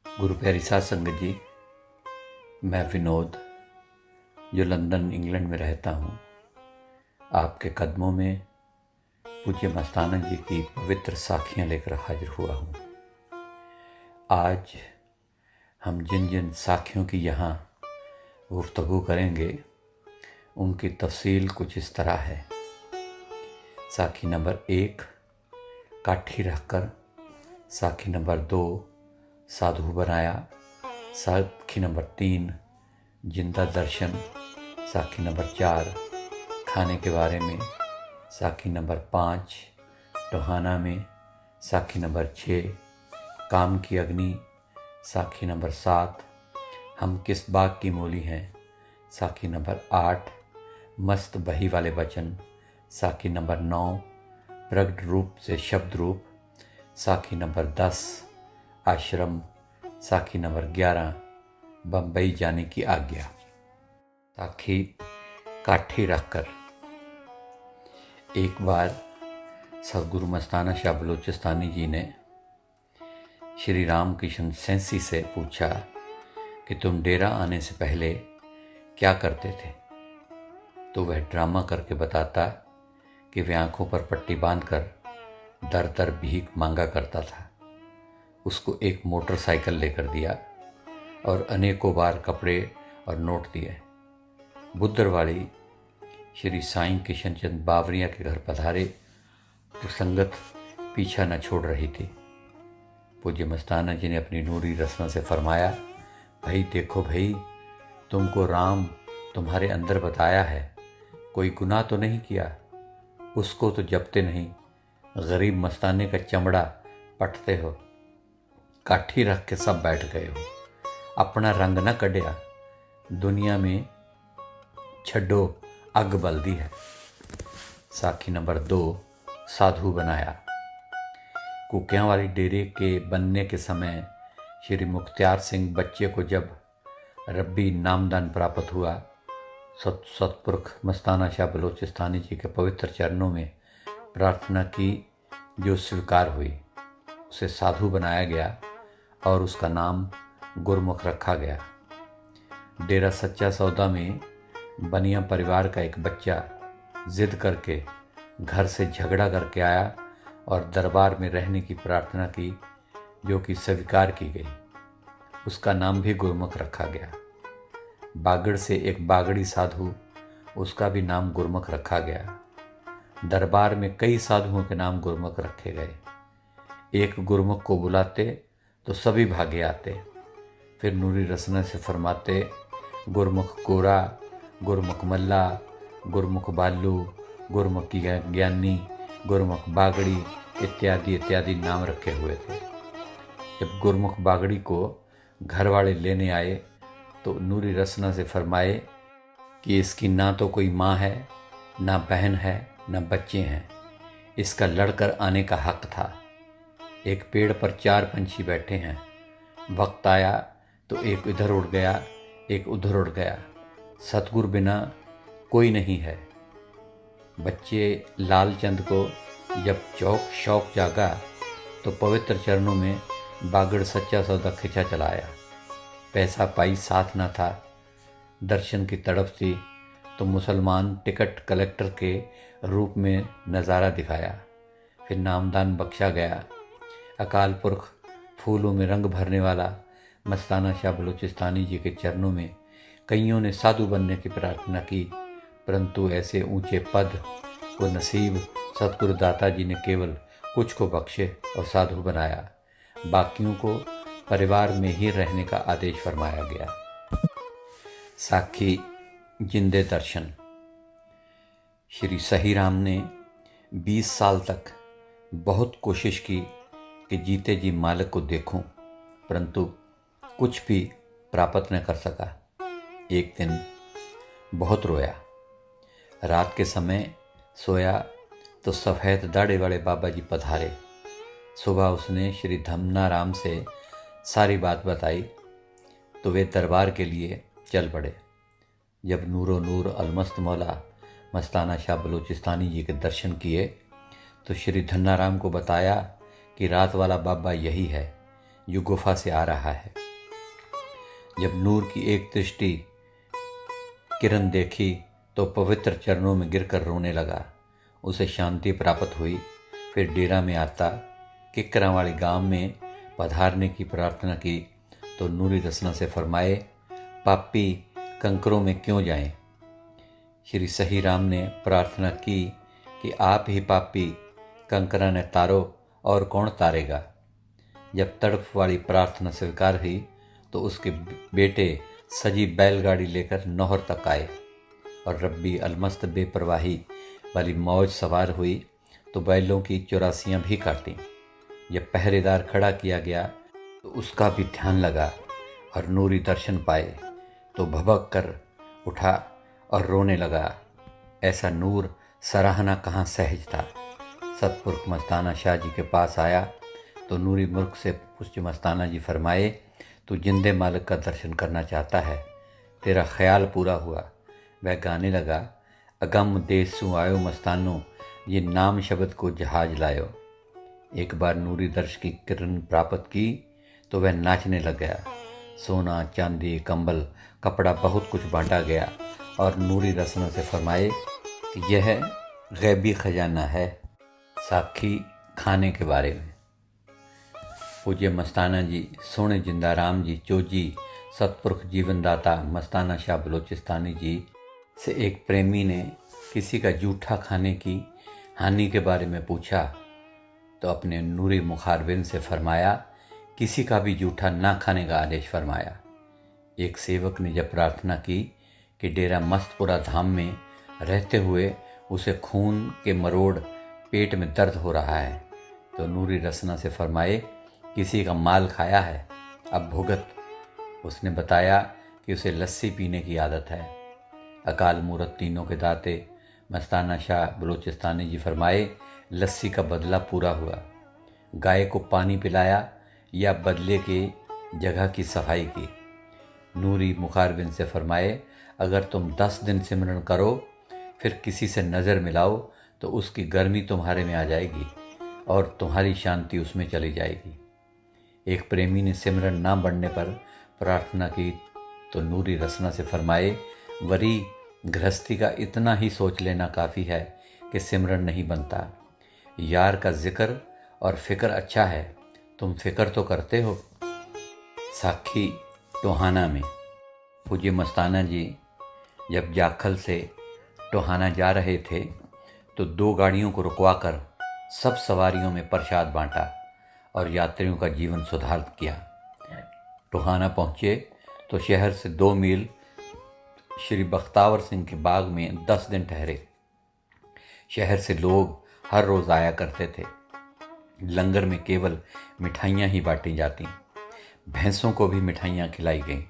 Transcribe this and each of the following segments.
गुरु प्यारी साध संगत जी, मैं विनोद जो लंदन इंग्लैंड में रहता हूँ, आपके कदमों में पूज्य मस्ताना जी की पवित्र साखियाँ लेकर हाजिर हुआ हूँ। आज हम जिन जिन साखियों की यहाँ गुफ्तगू करेंगे उनकी तफसील कुछ इस तरह है। साखी नंबर 1, काठी रखकर। साखी नंबर 2, साधु बनाया। साखी नंबर 3, जिंदा दर्शन। साखी नंबर 4, खाने के बारे में। साखी नंबर 5, टोहाना में। साखी नंबर 6, काम की अग्नि। साखी नंबर 7, हम किस बाग की मूली हैं। साखी नंबर 8, मस्त बही वाले वचन। साखी नंबर 9, प्रगट रूप से शब्द रूप। साखी नंबर 10, आश्रम। साखी नंबर 11, बम्बई जाने की आज्ञा। साखी काठी रखकर। एक बार सदगुरु मस्ताना शाह बलोचिस्तानी जी ने श्री रामकृष्ण सेंसी से पूछा कि तुम डेरा आने से पहले क्या करते थे। तो वह ड्रामा करके बताता कि वह आंखों पर पट्टी बांधकर दर दर भीख मांगा करता था। उसको एक मोटरसाइकिल लेकर दिया और अनेकों बार कपड़े और नोट दिए। बुद्धरवाड़ी श्री साईं किशन चंद बावरिया के घर पधारे तो संगत पीछा न छोड़ रही थी। पूज्य मस्ताना जी ने अपनी नूरी रस्ना से फरमाया, भाई देखो भाई, तुमको राम तुम्हारे अंदर बताया है, कोई गुनाह तो नहीं किया, उसको तो जपते नहीं, गरीब मस्ताने का चमड़ा पटते हो, काठी रख के सब बैठ गए हो, अपना रंग न कढ़िया, दुनिया में छड्डो अग बलदी है। साखी नंबर 2, साधु बनाया। कुकियां वाली डेरे के बनने के समय श्री मुख्तियार सिंह बच्चे को जब रब्बी नामदान प्राप्त हुआ, सतपुरख मस्ताना शाह बलोचिस्तानी जी के पवित्र चरणों में प्रार्थना की जो स्वीकार हुई। उसे साधु बनाया गया और उसका नाम गुरमुख रखा गया। डेरा सच्चा सौदा में बनिया परिवार का एक बच्चा जिद करके घर से झगड़ा करके आया और दरबार में रहने की प्रार्थना की, जो कि स्वीकार की गई। उसका नाम भी गुरमुख रखा गया। बागड़ से एक बागड़ी साधु, उसका भी नाम गुरमुख रखा गया। दरबार में कई साधुओं के नाम गुरमुख रखे गए। एक गुरमुख को बुलाते तो सभी भागे आते। फिर नूरी रसना से फरमाते, गुरमुख गोरा, गुरमुख मल्ला, गुरमुख बालू, गुरमुख ज्ञानी, गुरमुख बागड़ी इत्यादि इत्यादि नाम रखे हुए थे। जब गुरमुख बागड़ी को घर वाले लेने आए तो नूरी रसना से फरमाए कि इसकी ना तो कोई माँ है, ना बहन है, ना बच्चे हैं, इसका लड़कर आने का हक था। एक पेड़ पर 4 पंछी बैठे हैं, वक्त आया तो एक इधर उड़ गया, एक उधर उड़ गया, सतगुरु बिना कोई नहीं है। बच्चे लालचंद को जब शौक जागा तो पवित्र चरणों में बागड़ सच्चा सौदा खिंचा चलाया। पैसा पाई साथ ना था, दर्शन की तड़प थी तो मुसलमान टिकट कलेक्टर के रूप में नज़ारा दिखाया। फिर नामदान बख्शा गया। अकाल पुरख फूलों में रंग भरने वाला मस्ताना शाह बलोचिस्तानी जी के चरणों में कईयों ने साधु बनने की प्रार्थना की, परंतु ऐसे ऊंचे पद को नसीब सतगुरु दाता जी ने केवल कुछ को बख्शे और साधु बनाया। बाकियों को परिवार में ही रहने का आदेश फरमाया गया। साखी जिंदे दर्शन। श्री सही राम ने 20 साल तक बहुत कोशिश की कि जीते जी मालिक को देखूं, परंतु कुछ भी प्राप्त न कर सका। एक दिन बहुत रोया। रात के समय सोया तो सफ़ेद दाढ़े वाले बाबा जी पधारे। सुबह उसने श्री धमनाराम से सारी बात बताई तो वे दरबार के लिए चल पड़े। जब नूरो नूर अलमस्त मौला मस्ताना शाह बलोचिस्तानी जी के दर्शन किए तो श्री धन्नाराम को बताया कि रात वाला बाबा यही है जो गुफा से आ रहा है। जब नूर की एक दृष्टि किरण देखी तो पवित्र चरणों में गिरकर रोने लगा। उसे शांति प्राप्त हुई। फिर डेरा में आता किकरावाली गांव में पधारने की प्रार्थना की तो नूरी रसना से फरमाए, पापी कंकरों में क्यों जाएं? श्री सही राम ने प्रार्थना की कि आप ही पापी कंकरा ने तारो, और कौन तारेगा। जब तड़प वाली प्रार्थना स्वीकार हुई तो उसके बेटे सजी बैलगाड़ी लेकर नौहर तक आए और रब्बी अलमस्त बेपरवाही वाली मौज सवार हुई तो बैलों की चौरासियाँ भी काटी। जब पहरेदार खड़ा किया गया तो उसका भी ध्यान लगा और नूरी दर्शन पाए तो भभक कर उठा और रोने लगा। ऐसा नूर सराहना कहाँ सहज था। सतपुरख मस्ताना शाह जी के पास आया तो नूरी मुल्क से पूछे, मस्ताना जी फरमाए, तू जिंदे मालिक का दर्शन करना चाहता है, तेरा ख्याल पूरा हुआ। वह गाने लगा, अगम देसू आयो मस्तानो, ये नाम शब्द को जहाज लायो। एक बार नूरी दर्श की किरण प्राप्त की तो वह नाचने लग गया। सोना चांदी कंबल कपड़ा बहुत कुछ बांटा गया और नूरी रसना से फरमाए कि यह गैबी खजाना है। साखी खाने के बारे में। पूज्य मस्ताना जी सोने जिंदा राम जी चोजी सतपुरख जीवनदाता मस्ताना शाह बलोचिस्तानी जी से एक प्रेमी ने किसी का जूठा खाने की हानि के बारे में पूछा तो अपने नूरी मुखारबिन से फरमाया, किसी का भी जूठा ना खाने का आदेश फरमाया। एक सेवक ने जब प्रार्थना की कि डेरा मस्तपुरा धाम में रहते हुए उसे खून के मरोड़ पेट में दर्द हो रहा है तो नूरी रसना से फरमाए, किसी का माल खाया है, अब भुगत। उसने बताया कि उसे लस्सी पीने की आदत है। अकाल मूरत तीनों के दाते मस्ताना शाह बलोचिस्तानी जी फरमाए, लस्सी का बदला पूरा हुआ। गाय को पानी पिलाया या बदले के जगह की सफाई की। नूरी मुखारबिन से फरमाए, अगर तुम 10 दिन सिमरन करो फिर किसी से नज़र मिलाओ तो उसकी गर्मी तुम्हारे में आ जाएगी और तुम्हारी शांति उसमें चली जाएगी। एक प्रेमी ने सिमरन ना बढ़ने पर प्रार्थना की तो नूरी रसना से फरमाए, वरी गृहस्थी का इतना ही सोच लेना काफ़ी है कि सिमरन नहीं बनता। यार का जिक्र और फिक्र अच्छा है, तुम फिक्र तो करते हो। साखी टोहाना में। पूज्य मस्ताना जी जब जाखल से टोहाना जा रहे थे तो 2 गाड़ियों को रुकवाकर सब सवारियों में प्रसाद बांटा और यात्रियों का जीवन सुधार किया। टोहाना पहुँचे तो शहर से 2 मील श्री बख्तावर सिंह के बाग में 10 दिन ठहरे। शहर से लोग हर रोज़ आया करते थे। लंगर में केवल मिठाइयाँ ही बांटी जाती। भैंसों को भी मिठाइयाँ खिलाई गईं।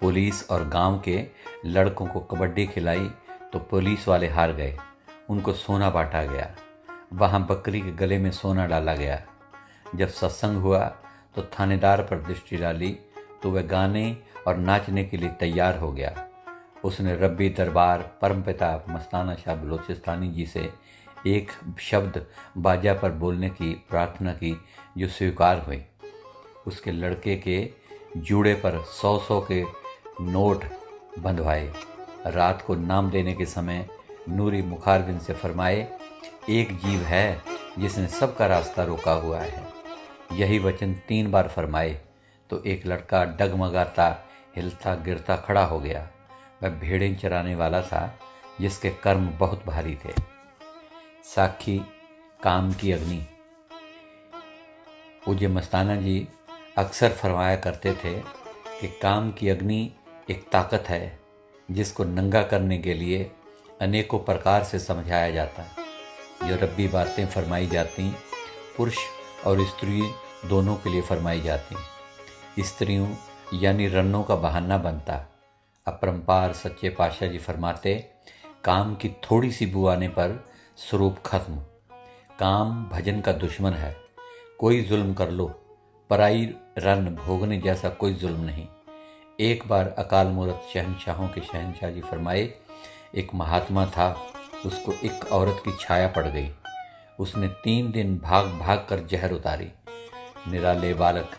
पुलिस और गांव के लड़कों को कबड्डी खिलाई तो पुलिस वाले हार गए। उनको सोना बांटा गया। वहां बकरी के गले में सोना डाला गया। जब सत्संग हुआ तो थानेदार पर दृष्टि डाली तो वह गाने और नाचने के लिए तैयार हो गया। उसने रब्बी दरबार परमपिता मस्ताना शाह बलोचिस्तानी जी से एक शब्द बाजा पर बोलने की प्रार्थना की जो स्वीकार हुई। उसके लड़के के जूड़े पर 100-100 के नोट बंधवाए। रात को नाम देने के समय नूरी मुखारबिन से फरमाए, एक जीव है जिसने सबका रास्ता रोका हुआ है। यही वचन 3 बार फरमाए तो एक लड़का डगमगाता हिलता गिरता खड़ा हो गया। वह भेड़ें चराने वाला था जिसके कर्म बहुत भारी थे। साखी काम की अग्नि। पूज्य मस्ताना जी अक्सर फरमाया करते थे कि काम की अग्नि एक ताकत है जिसको नंगा करने के लिए अनेकों प्रकार से समझाया जाता है। जो रब्बी बातें फरमाई जाती पुरुष और स्त्री दोनों के लिए फरमाई जाती। स्त्रियों यानी रन्नों का बहाना बनता। अपरंपार सच्चे पातशाह जी फरमाते, काम की थोड़ी सी बू आने पर स्वरूप खत्म। काम भजन का दुश्मन है। कोई जुल्म कर लो, पराई रन भोगने जैसा कोई जुल्म नहीं। एक बार अकाल मूरत शहनशाहों के शहनशाह जी फरमाए, एक महात्मा था, उसको एक औरत की छाया पड़ गई। उसने 3 दिन भाग भाग कर जहर उतारी। निराले बालक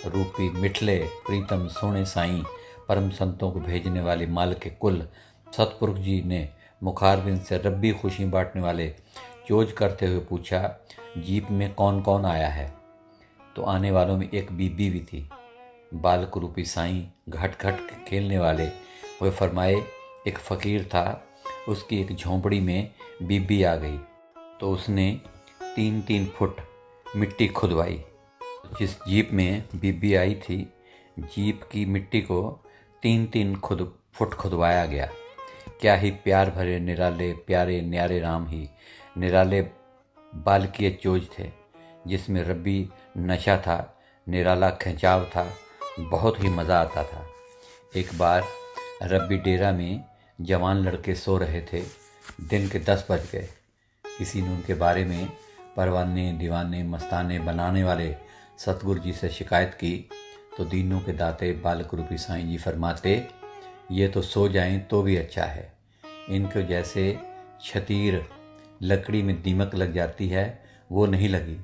रूपी मिठले प्रीतम सोने साईं परम संतों को भेजने वाली माल के कुल सतपुरुष जी ने मुखारबिंद से रब्बी खुशी बांटने वाले चोज करते हुए पूछा, जीप में कौन कौन आया है? तो आने वालों में एक बीबी भी थी। बालक रूपी साईं घट घट खेलने वाले वे फरमाए, एक फ़कीर था, उसकी एक झोंपड़ी में बीबी आ गई तो उसने 3-3 फुट मिट्टी खुदवाई। जिस जीप में बीबी आई थी, जीप की मिट्टी को 3-3 फुट खुदवाया गया। क्या ही प्यार भरे निराले प्यारे न्यारे राम ही निराले बालकीय चोज थे, जिसमें रब्बी नशा था, निराला खिंचाव था, बहुत ही मज़ा आता था। एक बार रब्बी डेरा में जवान लड़के सो रहे थे। दिन के 10 बज गए। किसी ने उनके बारे में परवाने दीवाने मस्ताने बनाने वाले सतगुरु जी से शिकायत की तो दीनों के दाते बालक रूपी साईं जी फरमाते, ये तो सो जाएं तो भी अच्छा है। इनको जैसे छतीर लकड़ी में दीमक लग जाती है, वो नहीं लगी।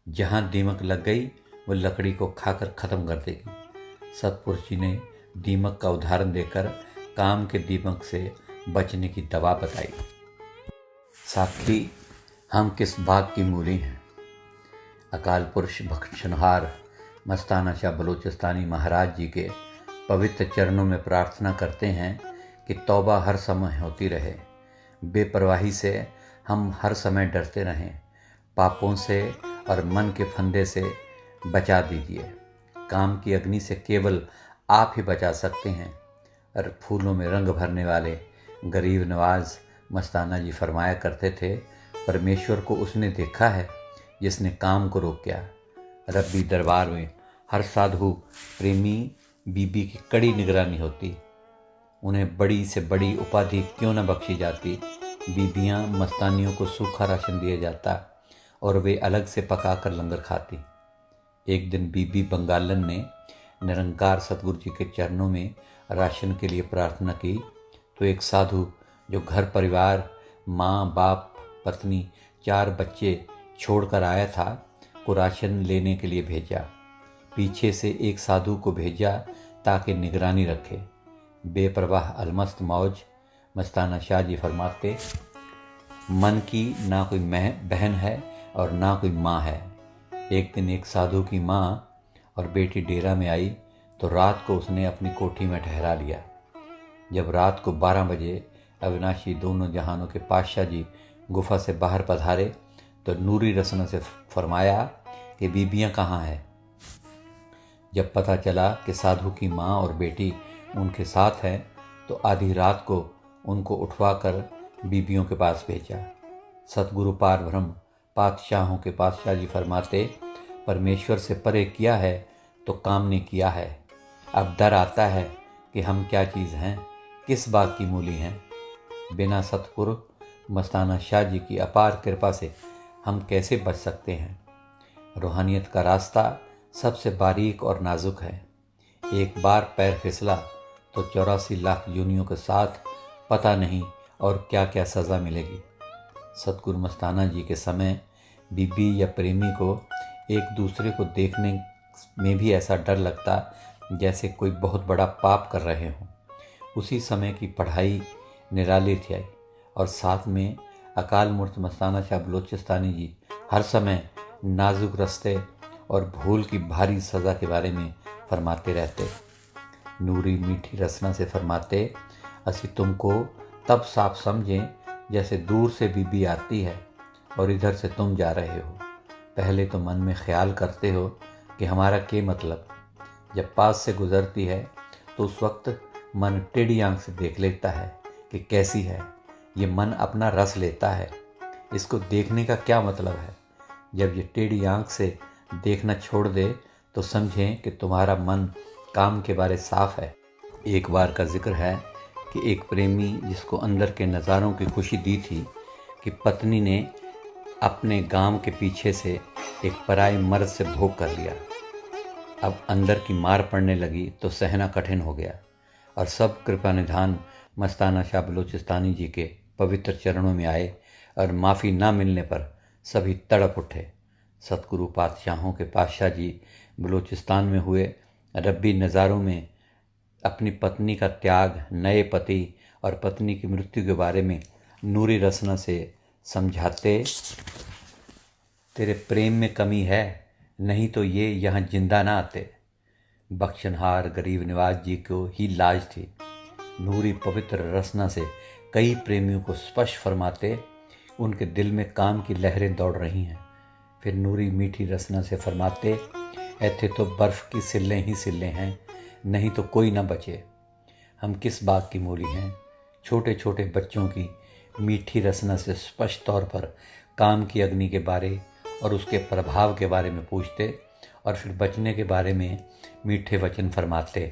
जहाँ दीमक लग गई वो लकड़ी को खाकर ख़त्म कर देगी। सतपुरुष जी ने दीमक का उदाहरण देकर काम के दीमक से बचने की दवा बताई। साथी, हम किस बाग की मूली हैं? अकाल पुरुष बख्शनहार मस्ताना शाह बलूचिस्तानी महाराज जी के पवित्र चरणों में प्रार्थना करते हैं कि तौबा हर समय होती रहे, बेपरवाही से हम हर समय डरते रहें, पापों से और मन के फंदे से बचा दीजिए। काम की अग्नि से केवल आप ही बचा सकते हैं। और फूलों में रंग भरने वाले गरीब नवाज मस्ताना जी फरमाया करते थे, परमेश्वर को उसने देखा है जिसने काम को रोका। रब्बी दरबार में हर साधु प्रेमी बीबी की कड़ी निगरानी होती। उन्हें बड़ी से बड़ी उपाधि क्यों न बख्शी जाती, बीबियां मस्तानियों को सूखा राशन दिया जाता और वे अलग से पकाकर लंगर खाती। एक दिन बीबी बंगालन ने निरंकार सतगुरु जी के चरणों में राशन के लिए प्रार्थना की तो एक साधु जो घर परिवार माँ बाप पत्नी 4 बच्चे छोड़कर आया था को राशन लेने के लिए भेजा। पीछे से एक साधु को भेजा ताकि निगरानी रखे। बेपरवाह अलमस्त मौज मस्ताना शाह जी फरमाते, मन की ना कोई बहन है और ना कोई माँ है। एक दिन एक साधु की माँ और बेटी डेरा में आई तो रात को उसने अपनी कोठी में ठहरा लिया। जब रात को 12 बजे अविनाशी दोनों जहानों के पातशाह जी गुफा से बाहर पधारे तो नूरी रसना से फरमाया कि बीबियां कहाँ हैं। जब पता चला कि साधु की माँ और बेटी उनके साथ हैं तो आधी रात को उनको उठवाकर बीबियों के पास भेजा। सतगुरु पार ब्रह्म पातशाहों के पातशाह जी फरमाते, परमेश्वर से परे किया है तो काम ने किया है। अब डर आता है कि हम क्या चीज़ हैं, किस बाग की मूली हैं। बिना सतगुरु मस्ताना शाह जी की अपार कृपा से हम कैसे बच सकते हैं। रूहानियत का रास्ता सबसे बारीक और नाजुक है। एक बार पैर फिसला तो 84 लाख योनियों के साथ पता नहीं और क्या क्या सज़ा मिलेगी। सतगुरु मस्ताना जी के समय बीबी या प्रेमी को एक दूसरे को देखने में भी ऐसा डर लगता जैसे कोई बहुत बड़ा पाप कर रहे हों। उसी समय की पढ़ाई निराली थी और साथ में अकाल मूर्त मस्ताना शाह बलूचिस्तानी जी हर समय नाजुक रास्ते और भूल की भारी सज़ा के बारे में फरमाते रहते। नूरी मीठी रसना से फरमाते, असी तुमको तब साफ समझें जैसे दूर से बीबी आती है और इधर से तुम जा रहे हो। पहले तो मन में ख्याल करते हो कि हमारा क्या मतलब। जब पास से गुजरती है तो उस वक्त मन टेढ़ी आंख से देख लेता है कि कैसी है। ये मन अपना रस लेता है, इसको देखने का क्या मतलब है। जब ये टेढ़ी आंख से देखना छोड़ दे तो समझें कि तुम्हारा मन काम के बारे साफ है। एक बार का जिक्र है कि एक प्रेमी जिसको अंदर के नज़ारों की खुशी दी थी कि पत्नी ने अपने गांव के पीछे से एक पराये मर्द से भोग कर लिया। अब अंदर की मार पड़ने लगी तो सहना कठिन हो गया और सब कृपा निधान मस्ताना शाह बलूचिस्तानी जी के पवित्र चरणों में आए और माफ़ी ना मिलने पर सभी तड़प उठे। सतगुरु पातशाहों के पातशाह जी बलूचिस्तान में हुए रब्बी नज़ारों में अपनी पत्नी का त्याग, नए पति और पत्नी की मृत्यु के बारे में नूरी रसना से समझाते, तेरे प्रेम में कमी है, नहीं तो ये यहाँ जिंदा ना आते। बख्शनहार गरीब नवाज जी को ही लाज थी। नूरी पवित्र रसना से कई प्रेमियों को स्पष्ट फरमाते, उनके दिल में काम की लहरें दौड़ रही हैं। फिर नूरी मीठी रसना से फरमाते, ऐथे तो बर्फ़ की सिल्लें ही सिल्लें हैं, नहीं तो कोई ना बचे। हम किस बाग की मूली हैं। छोटे छोटे बच्चों की मीठी रसना से स्पष्ट तौर पर काम की अग्नि के बारे और उसके प्रभाव के बारे में पूछते और फिर बचने के बारे में मीठे वचन फरमाते।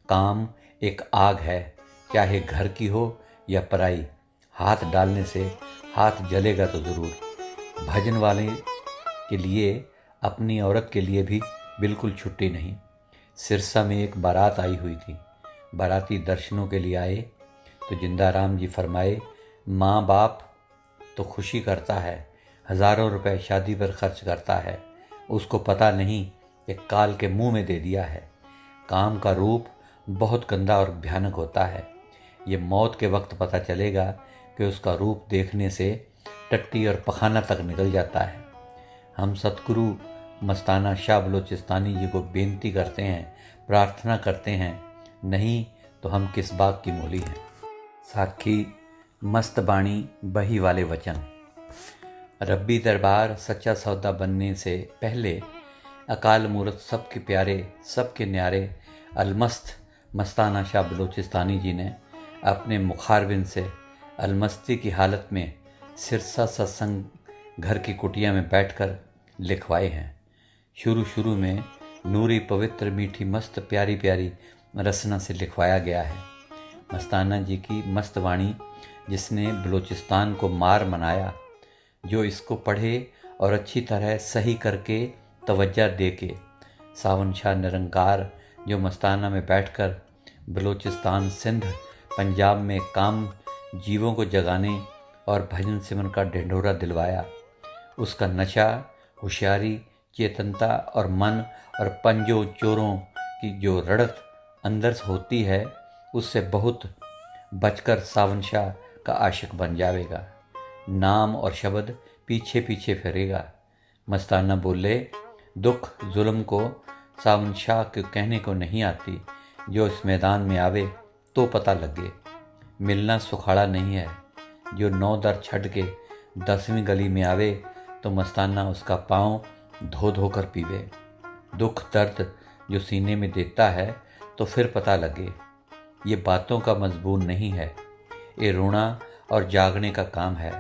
काम एक आग है, चाहे घर की हो या पराई, हाथ डालने से हाथ जलेगा तो ज़रूर। भजन वाले के लिए, अपनी औरत के लिए भी बिल्कुल छुट्टी नहीं। सिरसा में एक बारात आई हुई थी। बाराती दर्शनों के लिए आए तो जिंदाराम जी फरमाए, माँ बाप तो खुशी करता है, हज़ारों रुपए शादी पर खर्च करता है, उसको पता नहीं कि काल के मुंह में दे दिया है। काम का रूप बहुत गंदा और भयानक होता है। ये मौत के वक्त पता चलेगा कि उसका रूप देखने से टट्टी और पखाना तक निकल जाता है। हम सतगुरु मस्ताना शाह बलूचिस्तानी जी को बेनती करते हैं, प्रार्थना करते हैं, नहीं तो हम किस बाग की मूली हैं। साखी मस्त बाणी बही वाले वचन। रब्बी दरबार सच्चा सौदा बनने से पहले अकाल मूरत सबके प्यारे, सबके न्यारे अलमस्त मस्ताना शाह बलूचिस्तानी जी ने अपने मुखारबिन से अलमस्ती की हालत में सिरसा सत्संग घर की कुटिया में बैठकर लिखवाए हैं। शुरू में नूरी पवित्र मीठी मस्त प्यारी प्यारी रसना से लिखवाया गया है। मस्ताना जी की मस्त वाणी जिसने बलूचिस्तान को मार मनाया, जो इसको पढ़े और अच्छी तरह सही करके तवज्जो दे के सावन शाह निरंकार जो मस्ताना में बैठकर बलूचिस्तान, सिंध, पंजाब में काम जीवों को जगाने और भजन सिमरन का ढिंढोरा दिलवाया, उसका नशा, होशियारी, चेतनता और मन और पंजों चोरों की जो रड़क अंदर से होती है, उससे बहुत बचकर सावन शाह का आशिक बन जाएगा। नाम और शब्द पीछे पीछे फिरेगा। मस्ताना बोले, दुख जुल्म को सावन शाह के कहने को नहीं आती, जो इस मैदान में आवे तो पता लगे। मिलना सुखाड़ा नहीं है, जो 9 दर छड़ के 10वीं गली में आवे तो मस्ताना उसका पाँव धो धो कर पीवे। दुख दर्द जो सीने में देता है तो फिर पता लगे। ये बातों का मजबूर नहीं है, ये रोना और जागने का काम है।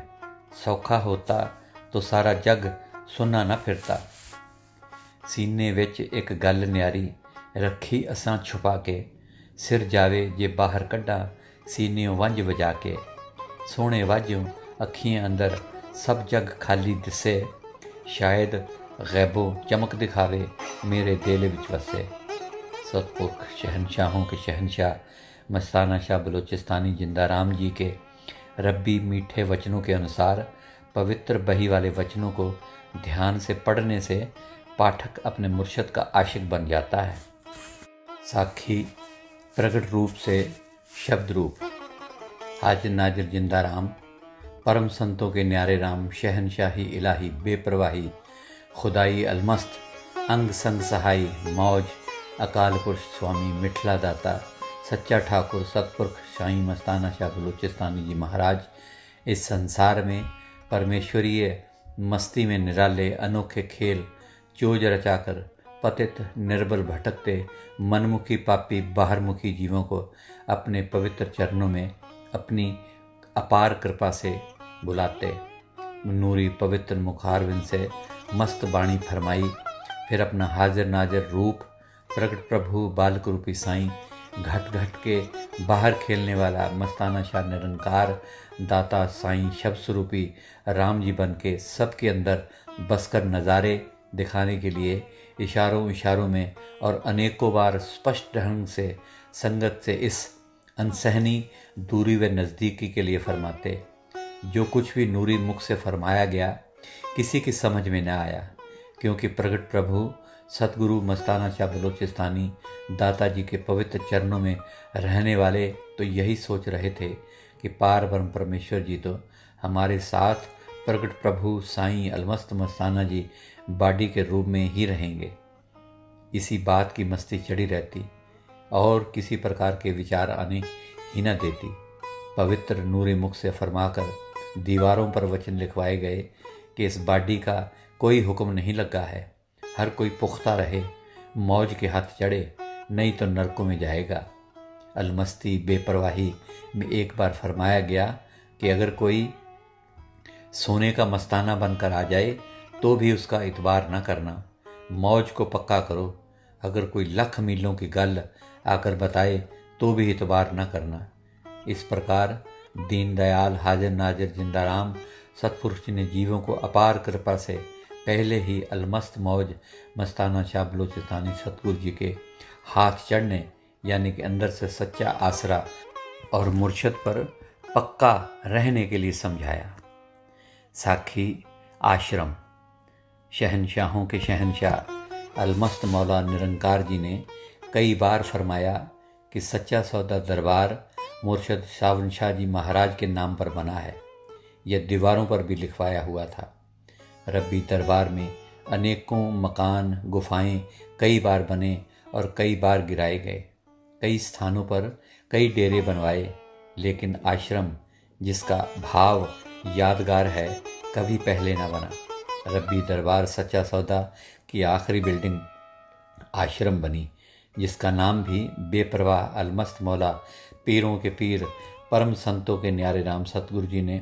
सौखा होता तो सारा जग सुना ना फिरता। सीने विच एक गल न्यारी रखी असां छुपा के, सिर जावे जे बाहर कड्डा सीनियों वंज वजा के। सोहणे वाजों अखियां अंदर सब जग खाली दिसे, शायद गैबो चमक दिखावे मेरे दिल विच वसे। सतपुरख शहनशाहों के शहनशाह मस्ताना शाह बलूचिस्तानी जिंदाराम जी के रब्बी मीठे वचनों के अनुसार पवित्र बही वाले वचनों को ध्यान से पढ़ने से पाठक अपने मुर्शद का आशिक बन जाता है। साखी प्रकट रूप से शब्द रूप। हाजिर नाजिर जिंदाराम, परम संतों के न्यारे राम, शहनशाही इलाही बेपरवाही, खुदाई अलमस्त, अंग संग सहाई, मौज अकाल पुरुष स्वामी मिठला दाता, सच्चा ठाकुर सतपुरख शाही मस्ताना शाह बलूचिस्तानी जी महाराज इस संसार में परमेश्वरीय मस्ती में निराले अनोखे खेल चोज रचाकर पतित निर्बल भटकते मनमुखी पापी बाहरमुखी जीवों को अपने पवित्र चरणों में अपनी अपार कृपा से बुलाते। नूरी पवित्र मुखारविंद से मस्त बाणी फरमाई, फिर अपना हाजिर नाजिर रूप प्रकट प्रभु बालक रूपी साईं घट घट के बाहर खेलने वाला मस्ताना शाह निरंकार दाता साईं शब्द स्वरूपी राम जी बन के सबके अंदर बसकर नज़ारे दिखाने के लिए इशारों इशारों में और अनेकों बार स्पष्ट ढंग से संगत से इस अनसहनी दूरी व नज़दीकी के लिए फरमाते। जो कुछ भी नूरी मुख से फरमाया गया किसी की समझ में न आया, क्योंकि प्रगट प्रभु सतगुरु मस्ताना शाह बलोचिस्तानी दाता जी के पवित्र चरणों में रहने वाले तो यही सोच रहे थे कि पार ब्रह्म परमेश्वर जी तो हमारे साथ प्रगट प्रभु साईं अलमस्त मस्ताना जी बाडी के रूप में ही रहेंगे। इसी बात की मस्ती चढ़ी रहती और किसी प्रकार के विचार आने ही न देती। पवित्र नूरी मुख से फरमाकर दीवारों पर वचन लिखवाए गए कि इस बाडी का कोई हुक्म नहीं लगा है, हर कोई पुख्ता रहे, मौज के हाथ चढ़े, नहीं तो नरकों में जाएगा। अलमस्ती बेपरवाही में एक बार फरमाया गया कि अगर कोई सोने का मस्ताना बनकर आ जाए तो भी उसका इतबार न करना, मौज को पक्का करो। अगर कोई लख मीलों की गल आकर बताए तो भी इतबार न करना। इस प्रकार दीनदयाल हाजिर नाजिर जिंदाराम सतपुरुष ने जीवों को अपार कृपा से पहले ही अलमस्त मौज मस्ताना शाह बलोचिस्तानी सतगुरु जी के हाथ चढ़ने यानी कि अंदर से सच्चा आसरा और मुर्शद पर पक्का रहने के लिए समझाया। साखी आश्रम। शहनशाहों के शहनशाह अलमस्त मौला निरंकार जी ने कई बार फरमाया कि सच्चा सौदा दरबार मुर्शद सावन शाह जी महाराज के नाम पर बना है। यह दीवारों पर भी लिखवाया हुआ था। रब्बी दरबार में अनेकों मकान गुफाएं कई बार बने और कई बार गिराए गए। कई स्थानों पर कई डेरे बनवाए, लेकिन आश्रम जिसका भाव यादगार है कभी पहले न बना। रब्बी दरबार सच्चा सौदा की आखिरी बिल्डिंग आश्रम बनी, जिसका नाम भी बेपरवाह अलमस्त मौला पीरों के पीर परम संतों के न्यारे राम सतगुरु जी ने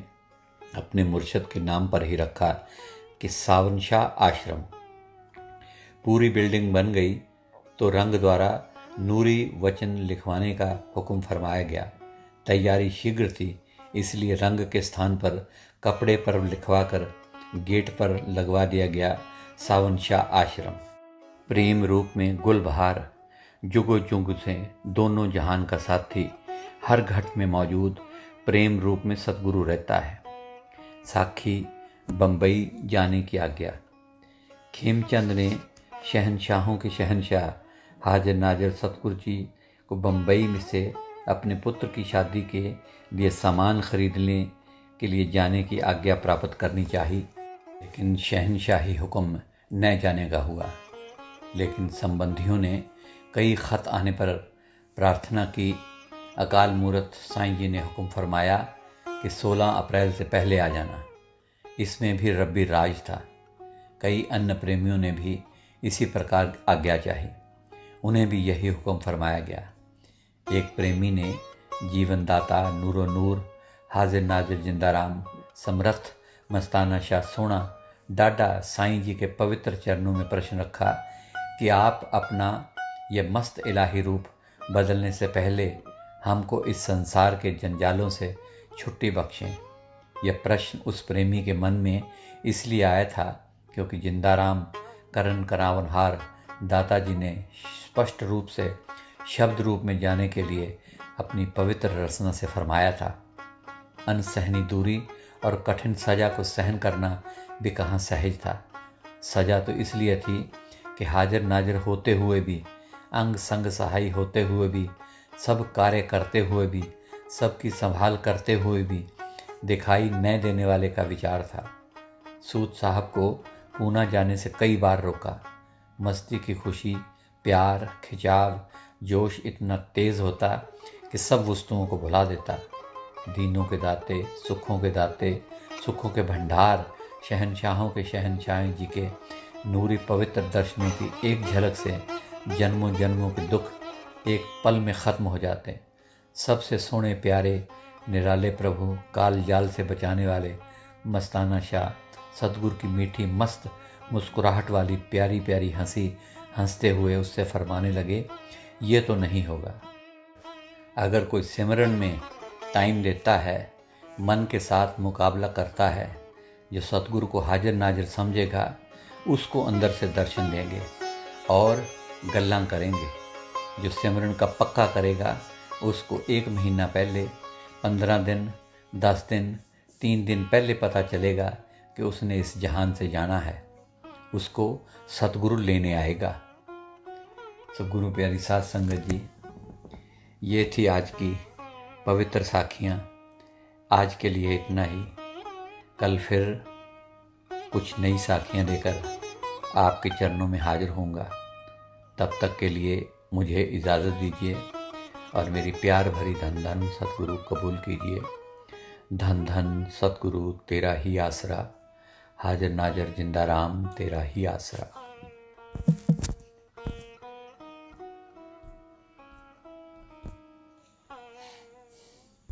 अपने मुर्शद के नाम पर ही रखा कि सावन शाह आश्रम। पूरी बिल्डिंग बन गई तो रंग द्वारा नूरी वचन लिखवाने का हुक्म फरमाया गया। तैयारी शीघ्र थी, इसलिए रंग के स्थान पर कपड़े पर लिखवाकर गेट पर लगवा दिया गया सावन शाह आश्रम। प्रेम रूप में गुलबहार जुगो जुग से दोनों जहान का साथी हर घट में मौजूद प्रेम रूप में सतगुरु रहता है। साखी बम्बई जाने की आज्ञा। खेमचंद ने शहनशाहों के शहनशाह हाजिर नाजिर सतगुरु जी को बम्बई में से अपने पुत्र की शादी के लिए सामान खरीदने के लिए जाने की आज्ञा प्राप्त करनी चाहिए, लेकिन शहनशाही हुक्म न जाने का हुआ। लेकिन संबंधियों ने कई खत आने पर प्रार्थना की। अकाल मूरत साईं जी ने हुक्म फरमाया कि 16 अप्रैल से पहले आ जाना। इसमें भी रब्बी राज था। कई अन्य प्रेमियों ने भी इसी प्रकार आज्ञा चाही, उन्हें भी यही हुक्म फरमाया गया। एक प्रेमी ने जीवनदाता नूरो नूर हाजिर नाजिर जिंदाराम समर्थ मस्ताना शाह सोना डाडा साईं जी के पवित्र चरणों में प्रश्न रखा कि आप अपना यह मस्त इलाही रूप बदलने से पहले हमको इस संसार के जंजालों से छुट्टी बख्शें। यह प्रश्न उस प्रेमी के मन में इसलिए आया था क्योंकि जिंदाराम करण करावनहार दाता जी ने स्पष्ट रूप से शब्द रूप में जाने के लिए अपनी पवित्र रचना से फरमाया था। अनसहनी दूरी और कठिन सजा को सहन करना भी कहाँ सहज था। सजा तो इसलिए थी कि हाजिर नाजिर होते हुए भी, अंग संग सहाय होते हुए भी, सब कार्य करते हुए भी, सबकी संभाल करते हुए भी दिखाई न देने वाले का विचार था। सूद साहब को पूना जाने से कई बार रोका। मस्ती की खुशी, प्यार, खिंचाव, जोश इतना तेज होता कि सब वस्तुओं को भुला देता। दीनों के दाते, सुखों के दाते, सुखों के भंडार शहनशाहों के शहनशाह जी के नूरी पवित्र दर्शनों की एक झलक से जन्मों जन्मों के दुख एक पल में ख़त्म हो जाते। सबसे सोने प्यारे निराले प्रभु काल जाल से बचाने वाले मस्ताना शाह सतगुरु की मीठी मस्त मुस्कुराहट वाली प्यारी प्यारी हंसी हंसते हुए उससे फरमाने लगे, ये तो नहीं होगा। अगर कोई सिमरन में टाइम देता है, मन के साथ मुकाबला करता है, जो सतगुरु को हाजिर नाजिर समझेगा उसको अंदर से दर्शन देंगे और गल्ला करेंगे। जो सिमरन का पक्का करेगा उसको 1 महीना पहले, 15 दिन, 10 दिन, 3 दिन पहले पता चलेगा कि उसने इस जहान से जाना है उसको सतगुरु लेने आएगा। सतगुरु प्यारी साध संगत जी, ये थी आज की पवित्र साखियाँ। आज के लिए इतना ही। कल फिर कुछ नई साखियाँ लेकर आपके चरणों में हाजिर होऊंगा। तब तक के लिए मुझे इजाज़त दीजिए और मेरी प्यार भरी धन धन सतगुरु कबूल कीजिए। धन धन सतगुरु तेरा ही आसरा, हाजिर नाजर जिंदा राम तेरा ही आसरा।